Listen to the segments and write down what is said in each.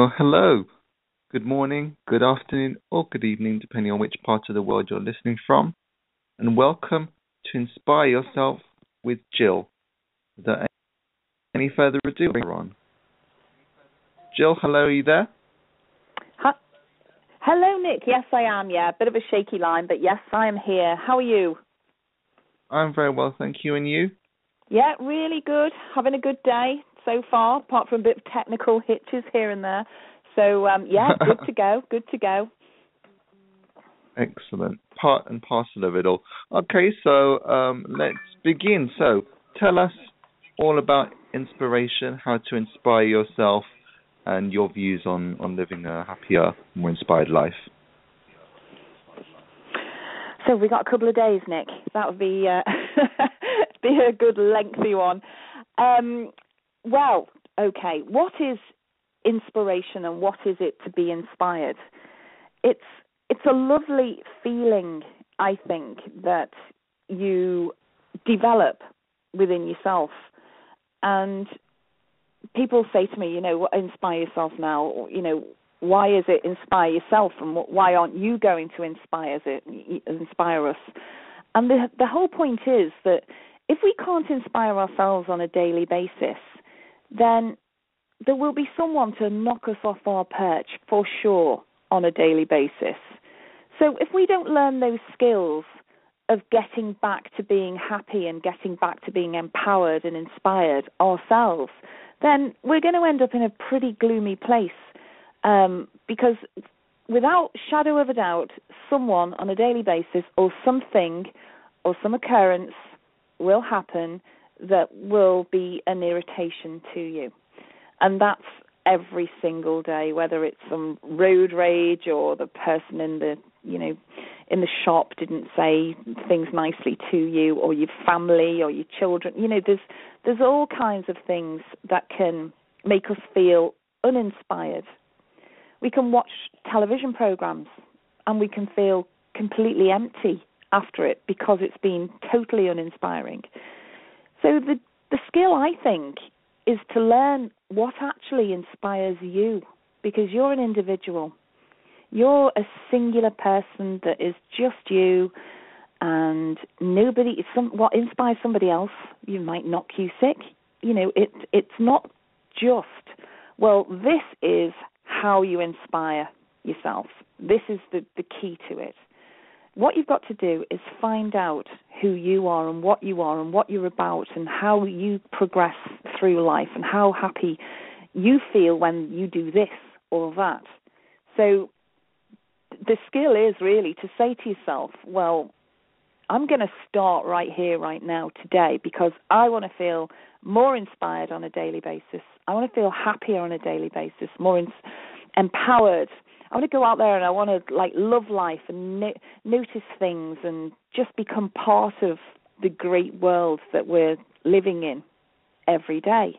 Well, hello. Good morning, good afternoon, or good evening, depending on which part of the world you're listening from. And welcome to Inspire Yourself with Gill. Without any further ado, we're on. Jill, hello, are you there? Hello, Nick. Yes, I am. Yeah, a bit of a shaky line, but yes, I am here. How are you? I'm very well, thank you. And you? Yeah, really good. Having a good day so far, apart from a bit of technical hitches here and there. So, yeah, good to go. Good to go. Excellent. Part and parcel of it all. Okay, so let's begin. So, tell us all about inspiration, how to inspire yourself, and your views on living a happier, more inspired life. So we got a couple of days, Nick. That would be be a good lengthy one. Well, okay. What is inspiration, and what is it to be inspired? It's a lovely feeling, I think, that you develop within yourself. And people say to me, inspire yourself now. Or, why is it inspire yourself, and why aren't you going to inspire us? And the whole point is that if we can't inspire ourselves on a daily basis, then there will be someone to knock us off our perch for sure on a daily basis. So if we don't learn those skills of getting back to being happy and getting back to being empowered and inspired ourselves, then we're going to end up in a pretty gloomy place. Because without shadow of a doubt, someone on a daily basis or something or some occurrence will happen that will be an irritation to you. And that's every single day, whether it's some road rage or the person in the shop didn't say things nicely to you, or your family or your children. There's all kinds of things that can make us feel uninspired. We can watch television programs and we can feel completely empty after it because it's been totally uninspiring. So the skill, I think, is to learn what actually inspires you, because you're an individual. You're a singular person that is just you, and what inspires somebody else, you might knock you sick. It's not just, well, this is how you inspire yourself. This is the key to it. What you've got to do is find out who you are and what you're about, and how you progress through life, and how happy you feel when you do this or that. So the skill is really to say to yourself, well, I'm going to start right here, right now, today, because I want to feel more inspired on a daily basis. I want to feel happier on a daily basis, more empowered. I want to go out there and I want to love life and notice things and just become part of the great world that we're living in every day.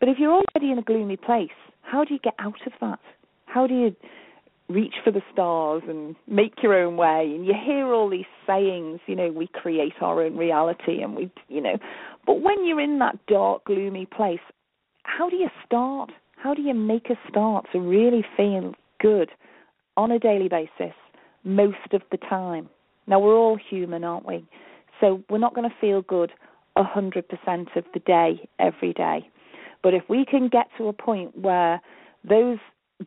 But if you're already in a gloomy place, how do you get out of that? How do you reach for the stars and make your own way? And you hear all these sayings, we create our own reality, and but when you're in that dark, gloomy place, how do you start? How do you make a start to really feel good on a daily basis most of the time? Now, we're all human, aren't we? So we're not going to feel good 100% of the day, every day. But if we can get to a point where those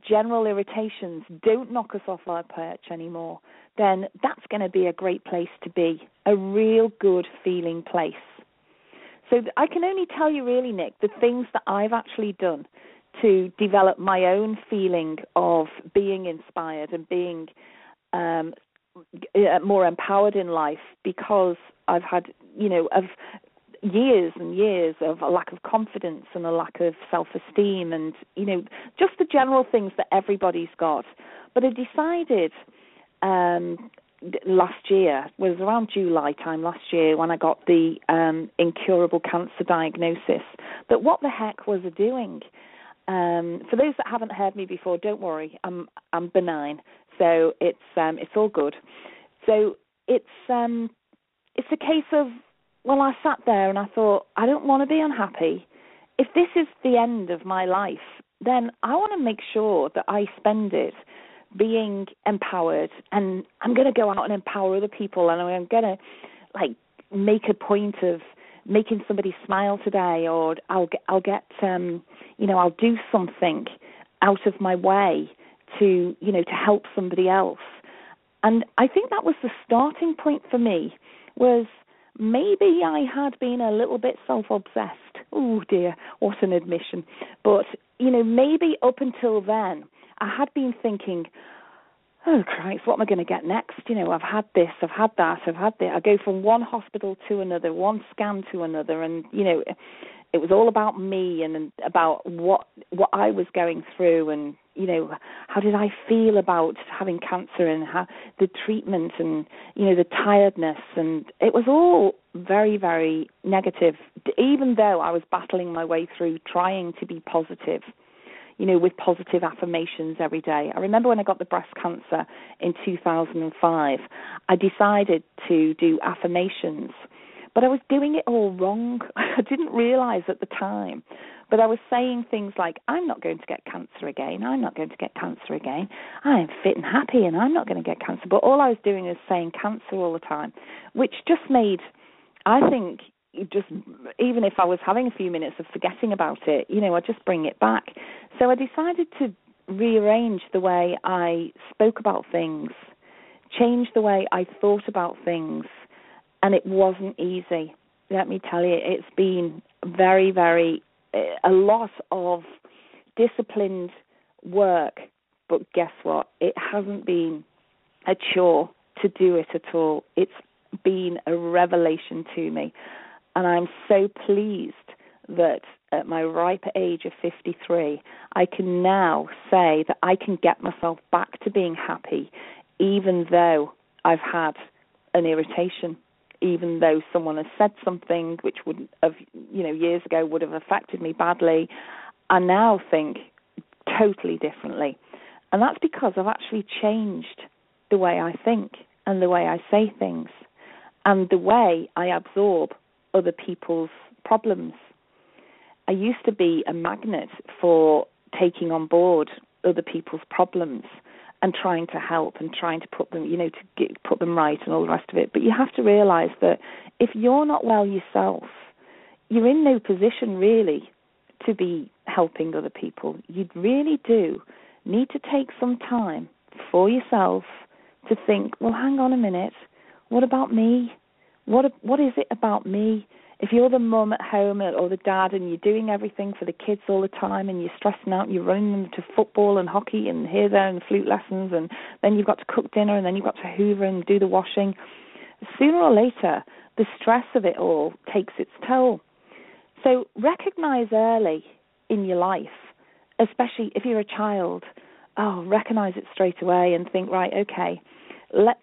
general irritations don't knock us off our perch anymore, then that's going to be a great place to be, a real good feeling place. So I can only tell you really, Nick, the things that I've actually done to develop my own feeling of being inspired and being more empowered in life, because I've had, of years and years of a lack of confidence and a lack of self-esteem and, just the general things that everybody's got. But I decided last year, was around July time last year, when I got the incurable cancer diagnosis, that what the heck was I doing? For those that haven't heard me before, don't worry, I'm benign, so it's all good. So it's a case of, well, I sat there and I thought, I don't want to be unhappy. If this is the end of my life, then I want to make sure that I spend it being empowered, and I'm going to go out and empower other people, and I'm going to like make a point of making somebody smile today, or I'll get I'll do something out of my way to to help somebody else. And I think that was the starting point for me, was maybe I had been a little bit self-obsessed. Oh dear, what an admission. But, maybe up until then, I had been thinking, oh Christ, what am I going to get next? I've had this, I've had that, I've had this. I go from one hospital to another, one scan to another, and, it was all about me and about what I was going through, and how did I feel about having cancer, and how the treatment, and the tiredness, and it was all very, very negative, even though I was battling my way through trying to be positive, with positive affirmations every day. I remember when I got the breast cancer in 2005, I decided to do affirmations, but I was doing it all wrong. I didn't realize at the time. But I was saying things like, I'm not going to get cancer again. I'm not going to get cancer again. I am fit and happy, and I'm not going to get cancer. But all I was doing was saying cancer all the time, which just made, I think, even if I was having a few minutes of forgetting about it, I'd just bring it back. So I decided to rearrange the way I spoke about things, change the way I thought about things, and it wasn't easy. Let me tell you, it's been very, very, a lot of disciplined work, but guess what? It hasn't been a chore to do it at all. It's been a revelation to me, and I'm so pleased that at my ripe age of 53, I can now say that I can get myself back to being happy, even though I've had an irritation, even though someone has said something which would have, years ago would have affected me badly. I now think totally differently. And that's because I've actually changed the way I think and the way I say things and the way I absorb other people's problems. I used to be a magnet for taking on board other people's problems and trying to help and trying to put them, put them right and all the rest of it. But you have to realize that if you're not well yourself, you're in no position really to be helping other people. You really do need to take some time for yourself to think, well, hang on a minute, what about me? What is it about me? If you're the mum at home or the dad and you're doing everything for the kids all the time and you're stressing out and you're running them to football and hockey and here, there and flute lessons, and then you've got to cook dinner and then you've got to hoover and do the washing, sooner or later the stress of it all takes its toll. So recognize early in your life, especially if you're a child, recognize it straight away and think, right, okay, let's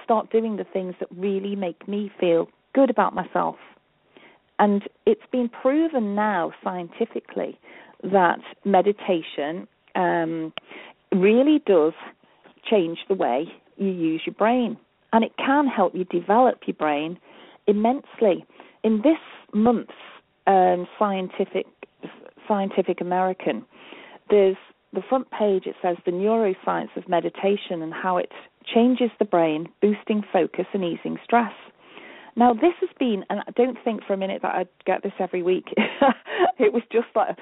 start doing the things that really make me feel good about myself. And it's been proven now scientifically that meditation really does change the way you use your brain. And it can help you develop your brain immensely. In this month's Scientific American, there's the front page, it says the neuroscience of meditation and how it changes the brain, boosting focus and easing stress. Now, this has been, and I don't think for a minute that I'd get this every week. It was just like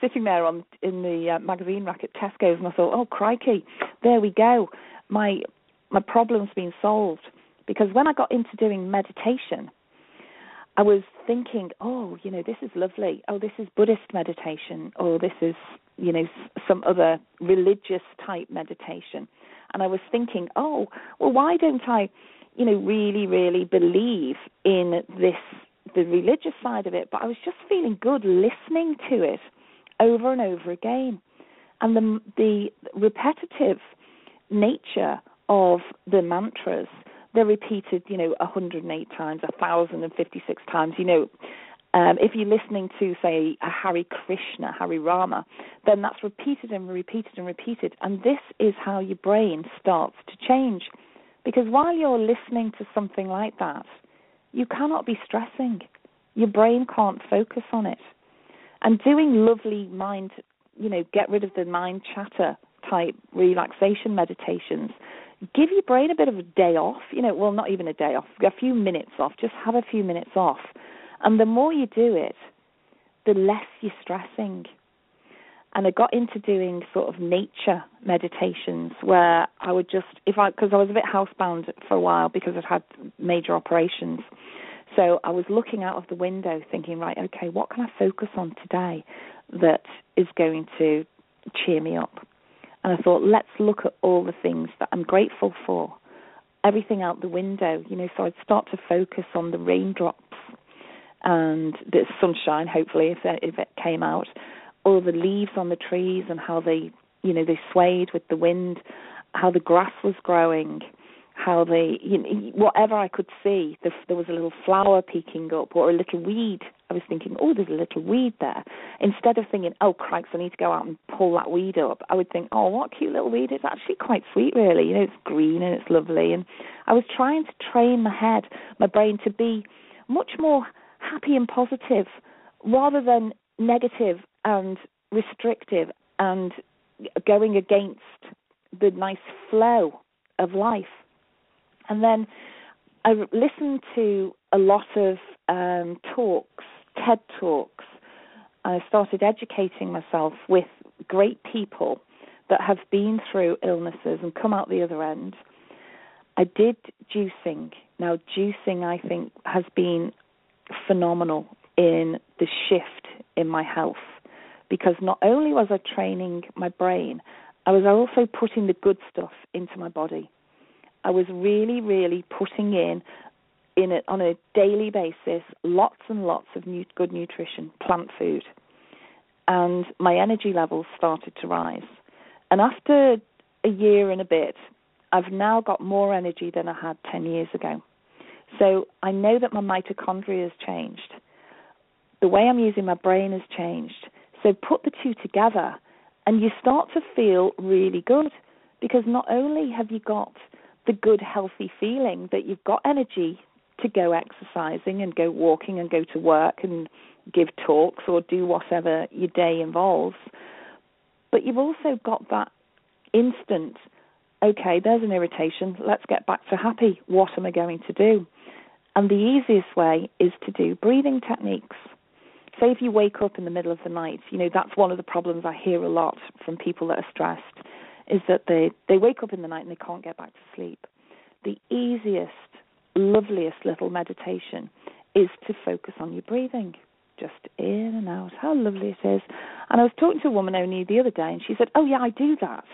sitting there in the magazine rack at Tesco's, and I thought, oh, crikey, there we go. My problem's been solved. Because when I got into doing meditation, I was thinking, this is lovely. Oh, this is Buddhist meditation, or this is, some other religious type meditation. And I was thinking, why don't I really, really believe in the religious side of it, but I was just feeling good listening to it over and over again. And the repetitive nature of the mantras, they're repeated, 108 times, 1,056 times, if you're listening to, say, a Hare Krishna, Hare Rama, then that's repeated and repeated and repeated. And this is how your brain starts to change. Because while you're listening to something like that, you cannot be stressing. Your brain can't focus on it. And doing lovely mind get rid of the mind chatter type relaxation meditations. Give your brain a bit of a day off, well, not even a day off, a few minutes off, just have a few minutes off. And the more you do it, the less you're stressing. And I got into doing sort of nature meditations where I would just, because I was a bit housebound for a while because I'd had major operations. So I was looking out of the window thinking, right, okay, what can I focus on today that is going to cheer me up? And I thought, let's look at all the things that I'm grateful for, everything out the window, so I'd start to focus on the raindrops and the sunshine, hopefully, if it came out, all the leaves on the trees and how they swayed with the wind, how the grass was growing, how whatever I could see, there was a little flower peeking up or a little weed. I was thinking, oh, there's a little weed there. Instead of thinking, oh, crikes, I need to go out and pull that weed up, I would think, oh, what a cute little weed. It's actually quite sweet, really. It's green and it's lovely. And I was trying to train my brain to be much more happy and positive rather than negative and restrictive and going against the nice flow of life. And then I listened to a lot of talks, TED Talks. I started educating myself with great people that have been through illnesses and come out the other end. I did juicing. Now, juicing, I think, has been phenomenal in the shift in my health because not only was I training my brain, I was also putting the good stuff into my body. I was really, really putting in it on a daily basis, lots and lots of good nutrition, plant food. And my energy levels started to rise. And after a year and a bit, I've now got more energy than I had 10 years ago. So I know that my mitochondria has changed. The way I'm using my brain has changed. So put the two together and you start to feel really good because not only have you got the good, healthy feeling that you've got energy to go exercising and go walking and go to work and give talks or do whatever your day involves, but you've also got that instant, okay, there's an irritation, let's get back to happy. What am I going to do? And the easiest way is to do breathing techniques. Say if you wake up in the middle of the night, that's one of the problems I hear a lot from people that are stressed, is that they wake up in the night and they can't get back to sleep. The easiest, loveliest little meditation is to focus on your breathing, just in and out. How lovely it is. And I was talking to a woman only the other day, and she said, oh, yeah, I do that.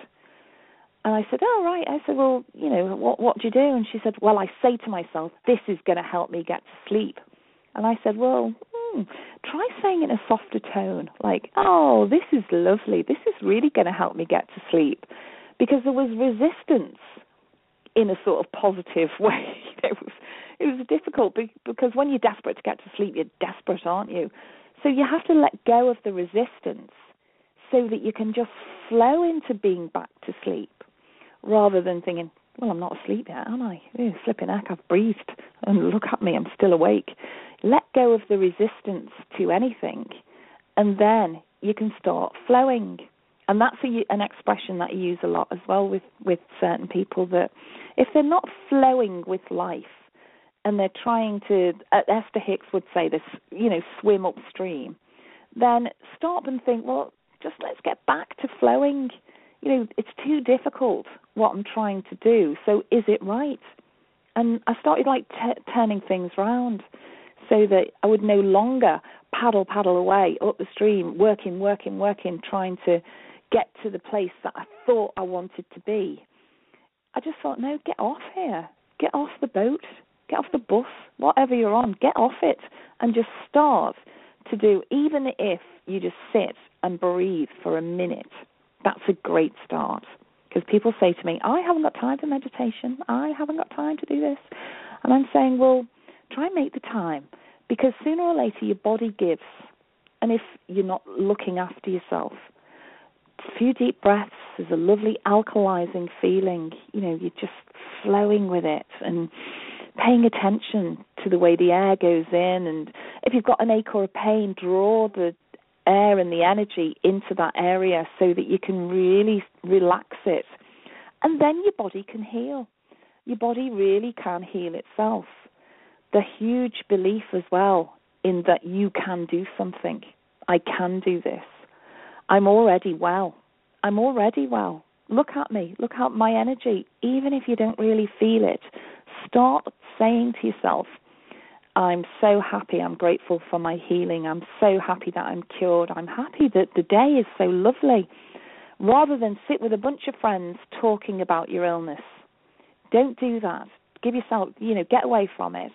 And I said, oh, right. I said, well, what do you do? And she said, well, I say to myself, this is going to help me get to sleep. And I said, well, try saying it in a softer tone, like, oh, this is lovely. This is really going to help me get to sleep. Because there was resistance in a sort of positive way. It was difficult because when you're desperate to get to sleep, you're desperate, aren't you? So you have to let go of the resistance so that you can just flow into being back to sleep rather than thinking, well, I'm not asleep yet, am I? Ew, flipping heck, I've breathed, and look at me, I'm still awake. Let go of the resistance to anything, and then you can start flowing. And that's an expression that you use a lot as well with certain people, that if they're not flowing with life and they're trying to, Esther Hicks would say this, swim upstream, then stop and think, well, just let's get back to flowing. It's too difficult what I'm trying to do, so is it right? And I started turning things around so that I would no longer paddle away up the stream, working, trying to get to the place that I thought I wanted to be. I just thought, no, get off here. Get off the boat. Get off the bus. Whatever you're on, get off it and just start to do, even if you just sit and breathe for a minute. That's a great start. Because people say to me, I haven't got time for meditation. I haven't got time to do this. And I'm saying, well, try and make the time. Because sooner or later your body gives. And if you're not looking after yourself, a few deep breaths is a lovely alkalizing feeling. You're just flowing with it and paying attention to the way the air goes in. And if you've got an ache or a pain, draw the air and the energy into that area so that you can really relax it. And then your body can heal. Your body really can heal itself. The huge belief as well in that you can do something. I can do this. I'm already well. I'm already well. Look at me. Look at my energy. Even if you don't really feel it, start saying to yourself, I'm so happy. I'm grateful for my healing. I'm so happy that I'm cured. I'm happy that the day is so lovely. Rather than sit with a bunch of friends talking about your illness. Don't do that. Give yourself, get away from it.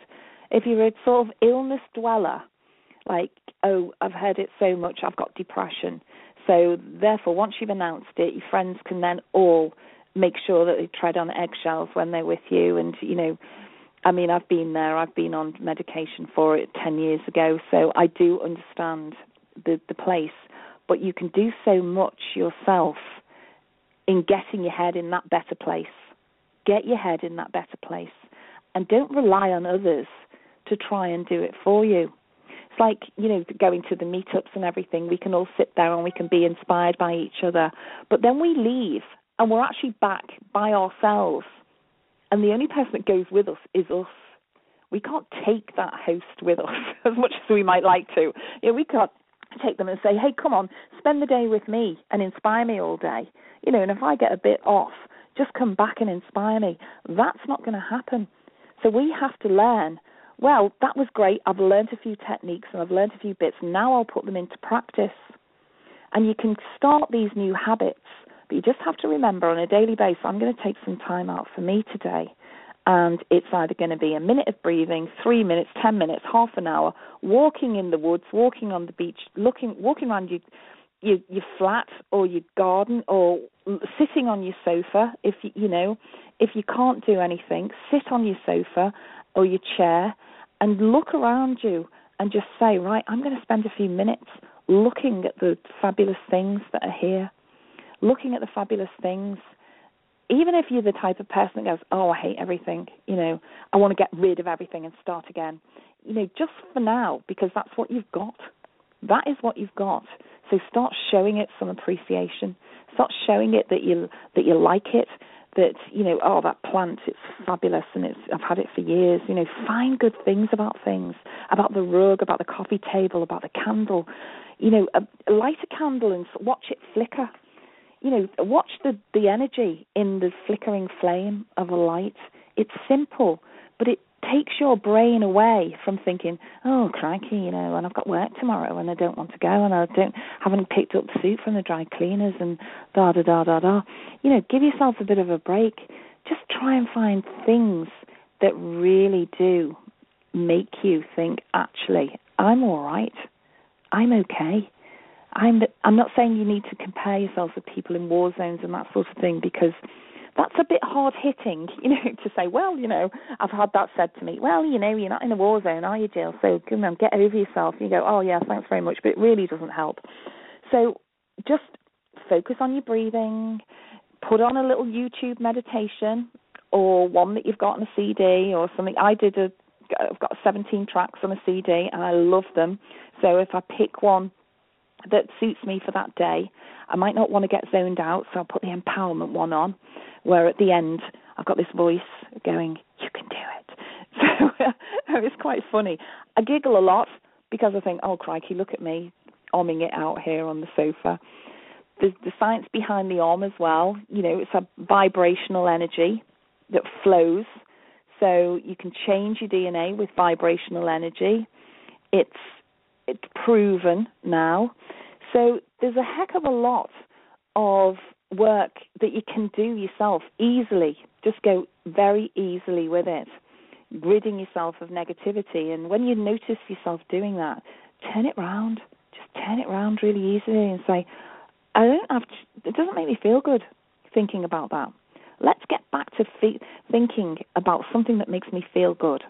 If you're a sort of illness dweller, like, oh, I've heard it so much, I've got depression. So therefore, once you've announced it, your friends can then all make sure that they tread on eggshells when they're with you. And, I've been there. I've been on medication for it 10 years ago, so I do understand the place. But you can do so much yourself in getting your head in that better place. Get your head in that better place. And don't rely on others to try and do it for you. It's like, going to the meetups and everything. We can all sit there and we can be inspired by each other. But then we leave and we're actually back by ourselves. And the only person that goes with us is us. We can't take that host with us as much as we might like to. We can't take them and say, hey, come on, spend the day with me and inspire me all day. And if I get a bit off, just come back and inspire me. That's not going to happen. So we have to learn, well, that was great. I've learned a few techniques and I've learned a few bits. Now I'll put them into practice. And you can start these new habits, but you just have to remember on a daily basis, I'm going to take some time out for me today. And it's either going to be a minute of breathing, 3 minutes, 10 minutes, half an hour, walking in the woods, walking on the beach, walking around your flat or your garden, or sitting on your sofa. If you can't do anything, sit on your sofa or your chair and look around you and just say, right, I'm going to spend a few minutes looking at the fabulous things that are here, looking at the fabulous things. Even if you're the type of person that goes, oh, I hate everything, I want to get rid of everything and start again, just for now, because that's what you've got. That is what you've got. So start showing it some appreciation. Start showing it that you like it, that, oh, that plant, it's fabulous and I've had it for years. Find good things, about the rug, about the coffee table, about the candle. Light a candle and watch it flicker. Watch the energy in the flickering flame of a light. It's simple, but it takes your brain away from thinking, oh, crikey, and I've got work tomorrow and I don't want to go and haven't picked up the suit from the dry cleaners and da-da-da-da-da. Give yourself a bit of a break. Just try and find things that really do make you think, actually, I'm all right. I'm okay. I'm not saying you need to compare yourself with people in war zones and that sort of thing, because that's a bit hard-hitting, to say, well, I've had that said to me. Well, you're not in a war zone, are you, Jill? So, come on, get over yourself. You go, oh, yeah, thanks very much, but it really doesn't help. So just focus on your breathing, put on a little YouTube meditation or one that you've got on a CD or something. I've got 17 tracks on a CD, and I love them. So if I pick one that suits me for that day, I might not want to get zoned out, so I'll put the empowerment one on, where at the end I've got this voice going, you can do it. So it's quite funny. I giggle a lot because I think, oh, crikey, look at me, arming it out here on the sofa. There's the science behind the arm as well. It's a vibrational energy that flows, so you can change your DNA with vibrational energy. It's proven now. So there's a heck of a lot of work that you can do yourself easily. Just go very easily with it, ridding yourself of negativity. And when you notice yourself doing that, turn it round. Just turn it round really easily and say, it doesn't make me feel good thinking about that. Let's get back to thinking about something that makes me feel good.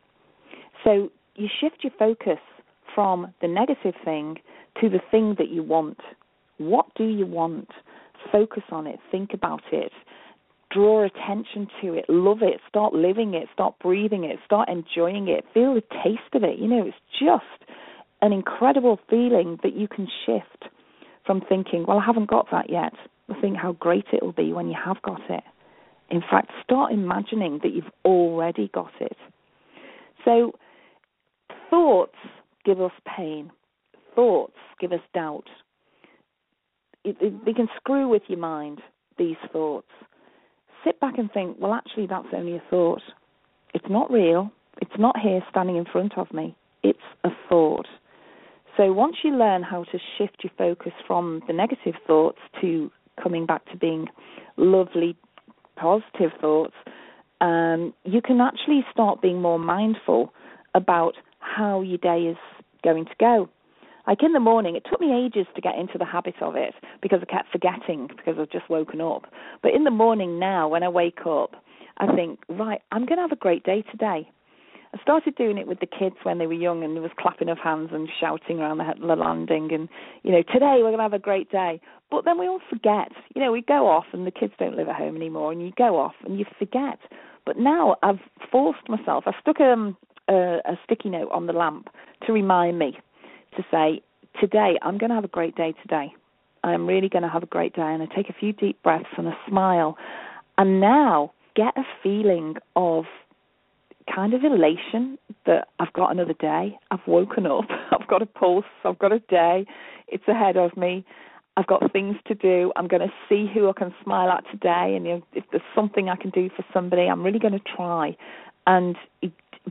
So you shift your focus from the negative thing to the thing that you want. What do you want? Focus on it. Think about it. Draw attention to it. Love it. Start living it. Start breathing it. Start enjoying it. Feel the taste of it. It's just an incredible feeling that you can shift from thinking, well, I haven't got that yet, to think how great it'll be when you have got it. In fact, start imagining that you've already got it. So thoughts give us pain. Thoughts give us doubt. They can screw with your mind, these thoughts. Sit back and think, well, actually, that's only a thought. It's not real. It's not here standing in front of me. It's a thought. So once you learn how to shift your focus from the negative thoughts to coming back to being lovely, positive thoughts, you can actually start being more mindful about how your day is going to go. Like in the morning, it took me ages to get into the habit of it because I kept forgetting because I've just woken up. But in the morning now, when I wake up, I think, right, I'm going to have a great day today. I started doing it with the kids when they were young, and there was clapping of hands and shouting around the landing and, today we're going to have a great day. But then we all forget. We go off, and the kids don't live at home anymore, and you go off and you forget. But now I've forced myself. I stuck a sticky note on the lamp to remind me to say, today I'm going to have a great day today. I'm really going to have a great day. And I take a few deep breaths and a smile. And now get a feeling of kind of elation that I've got another day. I've woken up. I've got a pulse. I've got a day. It's ahead of me. I've got things to do. I'm going to see who I can smile at today. And if there's something I can do for somebody, I'm really going to try and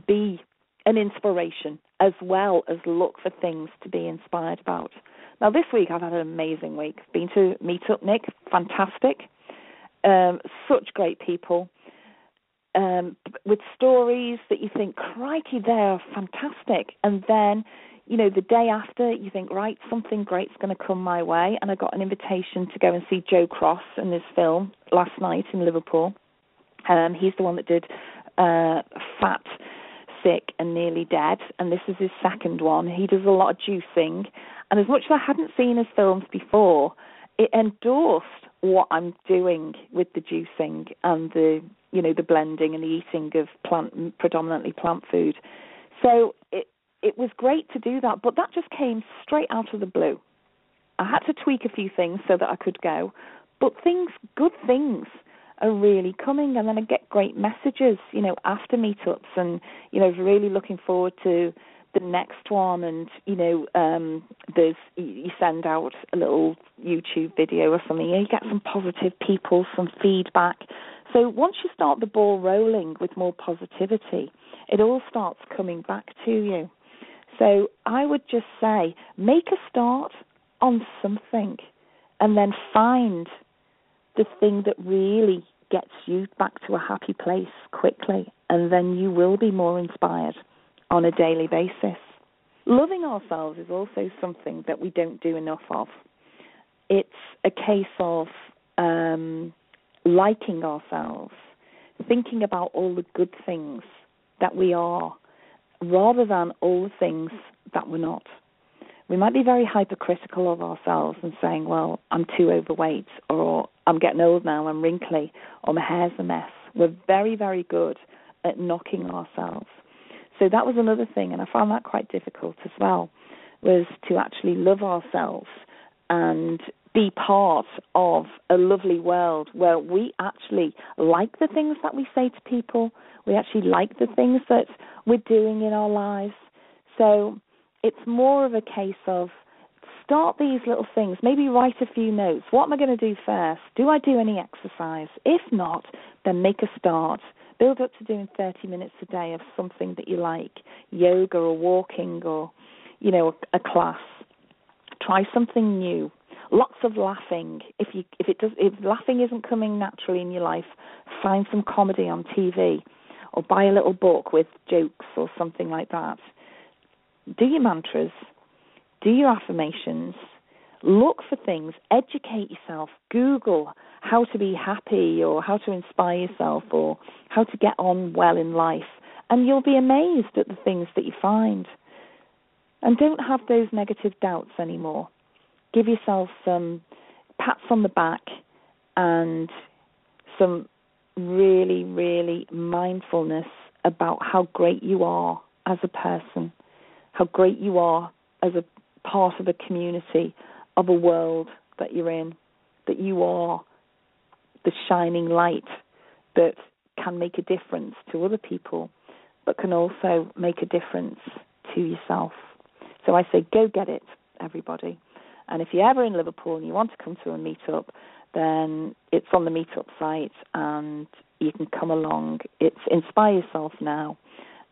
be an inspiration as well as look for things to be inspired about. Now, this week I've had an amazing week. Been to Meetup, Nick. Fantastic. Such great people. With stories that you think, crikey, they're fantastic. And then, the day after, you think, right, something great's going to come my way. And I got an invitation to go and see Joe Cross in his film last night in Liverpool. He's the one that did Fat, Sick and Nearly Dead, and this is his second one. He does a lot of juicing. And as much as I hadn't seen his films before, it endorsed what I'm doing with the juicing and the blending and the eating of predominantly plant food. So it was great to do that, but that just came straight out of the blue. I had to tweak a few things so that I could go, but good things are really coming, and then I get great messages, after meetups, and, really looking forward to the next one, and, you send out a little YouTube video or something, you get some positive people, some feedback. So once you start the ball rolling with more positivity, it all starts coming back to you. So I would just say, make a start on something, and then find the thing that really gets you back to a happy place quickly, and then you will be more inspired on a daily basis. Loving ourselves is also something that we don't do enough of. It's a case of liking ourselves, thinking about all the good things that we are, rather than all the things that we're not. We might be very hypercritical of ourselves and saying, well, I'm too overweight, or I'm getting old now, I'm wrinkly, or my hair's a mess. We're very, very good at knocking ourselves. So that was another thing, and I found that quite difficult as well, was to actually love ourselves and be part of a lovely world where we actually like the things that we say to people. We actually like the things that we're doing in our lives. So it's more of a case of start these little things, maybe write a few notes. What am I going to do first? Do I do any exercise? If not, then make a start. Build up to doing 30 minutes a day of something that you like, yoga or walking or, a class. Try something new. Lots of laughing. If laughing isn't coming naturally in your life, find some comedy on TV or buy a little book with jokes or something like that. Do your mantras. Do your affirmations. Look for things. Educate yourself. Google how to be happy or how to inspire yourself or how to get on well in life. And you'll be amazed at the things that you find. And don't have those negative doubts anymore. Give yourself some pats on the back and some really, really mindfulness about how great you are as a person, how great you are as a part of a community, of a world that you're in, that you are the shining light that can make a difference to other people, but can also make a difference to yourself. So I say, go get it, everybody. And if you're ever in Liverpool and you want to come to a meetup, then it's on the meetup site and you can come along. It's Inspire Yourself Now.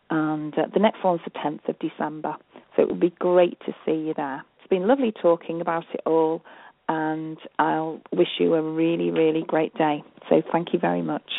And the next one's the 10th of December. So it would be great to see you there. It's been lovely talking about it all, and I'll wish you a really, really great day. So thank you very much.